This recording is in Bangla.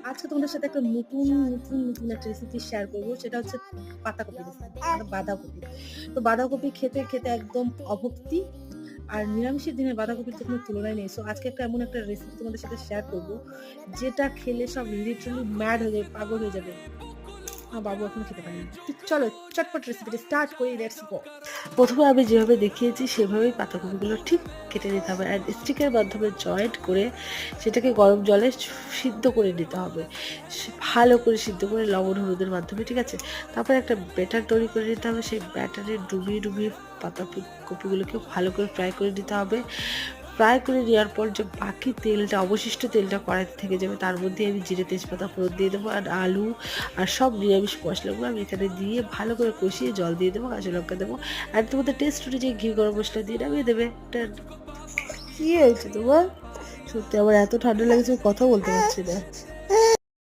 আজকে তোমাদের সাথে একটা নতুন একটা রেসিপি শেয়ার করবো। সেটা হচ্ছে পাতাকপি রেসিপি, মানে বাঁধাকপি। তো বাঁধাকপি খেতে একদম অভুক্তি। আর নিরামিষের দিনে বাঁধাকপির তো কোনো তুলনাই নেই। সো আজকে এমন একটা রেসিপি তোমাদের সাথে শেয়ার করবো, যেটা খেলে সব লিটারালি ম্যাড হয়ে যাবে, পাগল হয়ে যাবে। আমার বাবু এখনো খেতে পারেনি। তো চলো চটপট রেসিপিটা স্টার্ট করি, লেটস গো। প্রথমে আমি যেভাবে দেখিয়েছি সেভাবেই পাতাকপিগুলো ঠিক কেটে নিতে হবে, আর স্টিকের মাধ্যমে জয়েন্ট করে সেটাকে গরম জলে সিদ্ধ করে নিতে হবে, ভালো করে সিদ্ধ করে লবণ হলুদের মাধ্যমে, ঠিক আছে। তারপরে একটা ব্যাটার তৈরি করে নিতে হবে, সেই ব্যাটারে ডুবিয়ে পাতাকপিগুলোকে ভালো করে ফ্রাই করে নিতে হবে। ফ্রাই করে নেওয়ার পর যে বাকি তেলটা, অবশিষ্ট তেলটা কড়াইতে থেকে যাবে, তার মধ্যে আমি জিরে তেজপাতা ফোড়ন দিয়ে দেবো, আর আলু আর সব নিরামিষ মশলাগুলো আমি এখানে দিয়ে ভালো করে কষিয়ে জল দিয়ে দেবো, কাঁচা লঙ্কা দেবো, আর তোমাদের টেস্ট অনুযায়ী ঘি গরম মশলা দিয়ে নামিয়ে দেবে। কি হয়েছে তোমার? সত্যি আমার এত ঠান্ডা লাগছে, কথা বলতে পারছি না।